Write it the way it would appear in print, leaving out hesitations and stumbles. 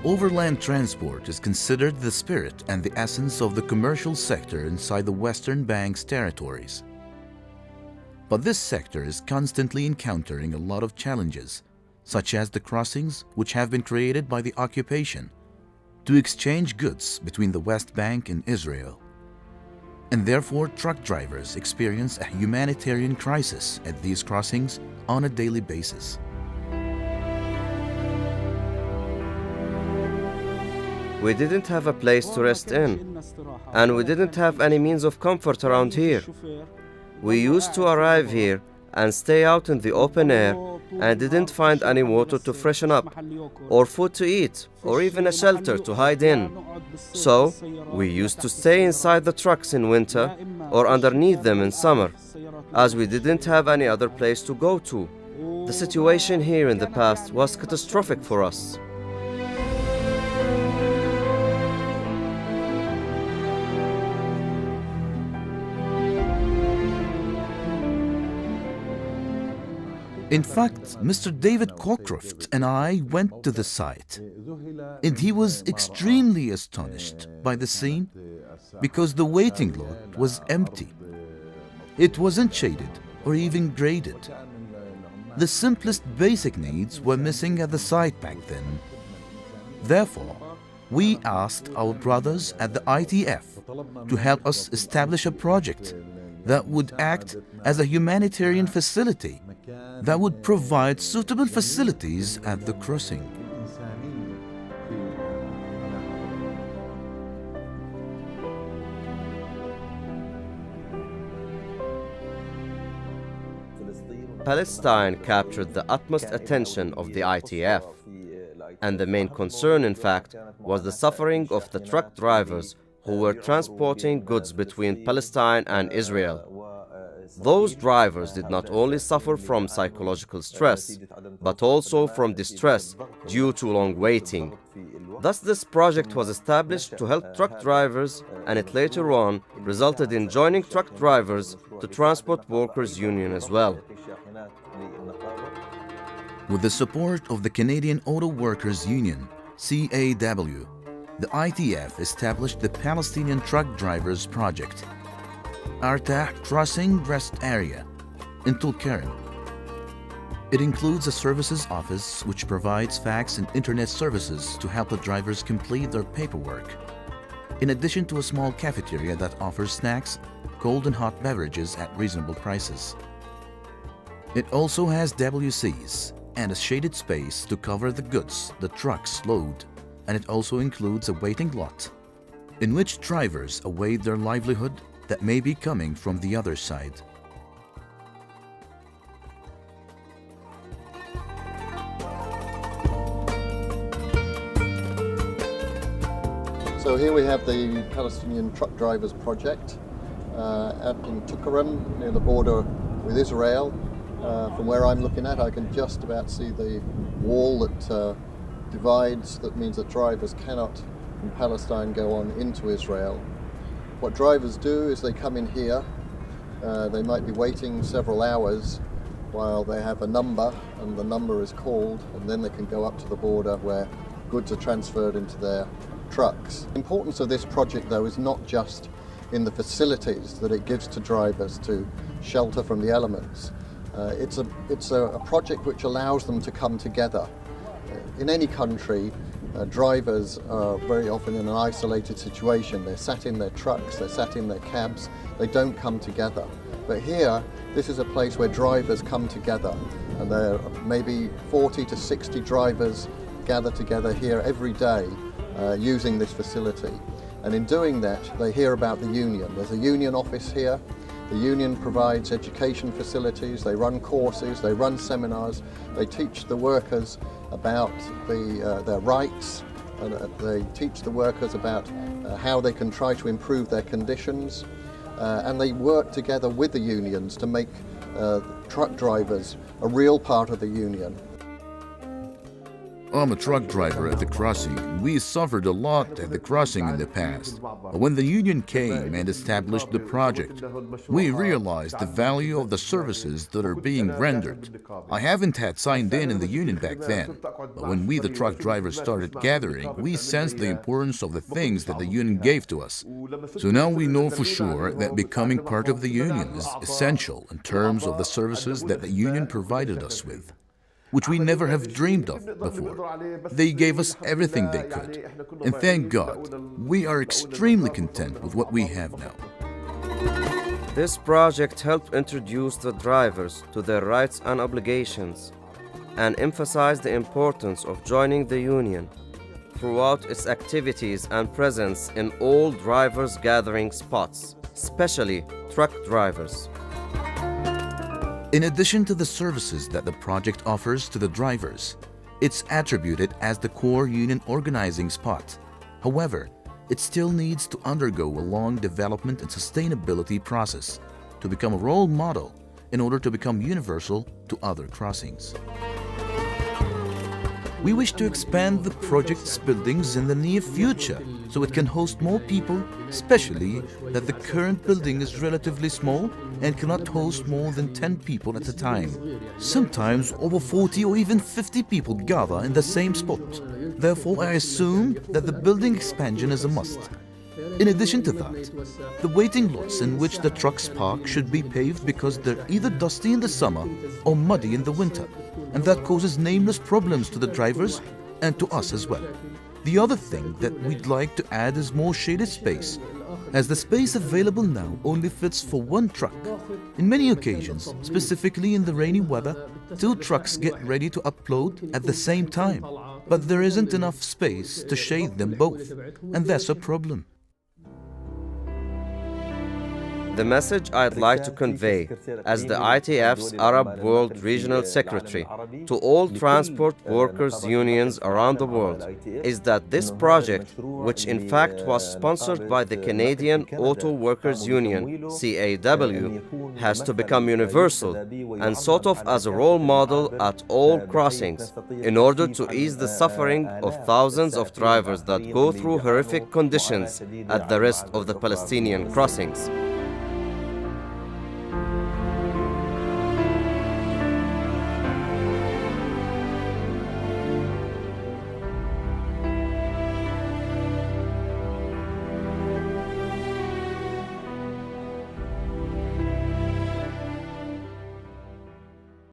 Overland transport is considered the spirit and the essence of the commercial sector inside the Western Bank's territories. But this sector is constantly encountering a lot of challenges, such as the crossings which have been created by the occupation to exchange goods between the West Bank and Israel. And therefore truck drivers experience a humanitarian crisis at these crossings on a daily basis. We didn't have a place to rest in, and we didn't have any means of comfort around here. We used to arrive here and stay out in the open air and didn't find any water to freshen up, or food to eat, or even a shelter to hide in. So, we used to stay inside the trucks in winter or underneath them in summer, as we didn't have any other place to go to. The situation here in the past was catastrophic for us. In fact, Mr. David Cockcroft and I went to the site, and he was extremely astonished by the scene because the waiting lot was empty. It wasn't shaded or even graded. The simplest basic needs were missing at the site back then. Therefore, we asked our brothers at the ITF to help us establish a project that would act as a humanitarian facility that would provide suitable facilities at the crossing. Palestine captured the utmost attention of the ITF, and the main concern, in fact, was the suffering of the truck drivers who were transporting goods between Palestine and Israel. Those drivers did not only suffer from psychological stress, but also from distress due to long waiting. Thus, this project was established to help truck drivers, and it later on resulted in joining truck drivers to Transport Workers Union as well. With the support of the Canadian Auto Workers Union, CAW, the ITF established the Palestinian Truck Drivers Project, Artah Crossing Rest Area, in Tulkarem. It includes a services office which provides fax and internet services to help the drivers complete their paperwork, in addition to a small cafeteria that offers snacks, cold and hot beverages at reasonable prices. It also has WCs and a shaded space to cover the goods the trucks load, and it also includes a waiting lot in which drivers await their livelihood that may be coming from the other side. So here we have the Palestinian Truck Drivers Project out in Tulkarem, near the border with Israel. From where I'm looking at, I can just about see the wall that divides. That means that drivers cannot from Palestine go on into Israel. What drivers do is they come in here, they might be waiting several hours while they have a number, and the number is called, and then they can go up to the border where goods are transferred into their trucks. The importance of this project, though, is not just in the facilities that it gives to drivers to shelter from the elements. It's a project which allows them to come together. In any country, drivers are very often in an isolated situation. They're sat in their trucks, they're sat in their cabs, they don't come together. But here, this is a place where drivers come together, and there are maybe 40 to 60 drivers gather together here every day using this facility. And in doing that, they hear about the union. There's a union office here. The union provides education facilities, they run courses, they run seminars, they teach the workers about their rights, and they teach the workers about how they can try to improve their conditions, and they work together with the unions to make truck drivers a real part of the union. I'm a truck driver at the crossing, and we suffered a lot at the crossing in the past. But when the union came and established the project, we realized the value of the services that are being rendered. I haven't had signed in the union back then, but when we, the truck drivers, started gathering, we sensed the importance of the things that the union gave to us. So now we know for sure that becoming part of the union is essential in terms of the services that the union provided us with, which we never have dreamed of before. They gave us everything they could, and thank God, we are extremely content with what we have now. This project helped introduce the drivers to their rights and obligations and emphasize the importance of joining the union throughout its activities and presence in all drivers' gathering spots, especially truck drivers. In addition to the services that the project offers to the drivers, it's attributed as the core union organizing spot. However, it still needs to undergo a long development and sustainability process to become a role model in order to become universal to other crossings. We wish to expand the project's buildings in the near future so it can host more people, especially that the current building is relatively small and cannot host more than 10 people at a time. Sometimes over 40 or even 50 people gather in the same spot. Therefore, I assume that the building expansion is a must. In addition to that, the waiting lots in which the trucks park should be paved because they're either dusty in the summer or muddy in the winter, and that causes nameless problems to the drivers and to us as well. The other thing that we'd like to add is more shaded space, as the space available now only fits for one truck. In many occasions, specifically in the rainy weather, 2 trucks get ready to upload at the same time, but there isn't enough space to shade them both, and that's a problem. The message I'd like to convey as the ITF's Arab World Regional Secretary to all transport workers' unions around the world is that this project, which in fact was sponsored by the Canadian Auto Workers Union, CAW, has to become universal and sort of as a role model at all crossings in order to ease the suffering of thousands of drivers that go through horrific conditions at the rest of the Palestinian crossings.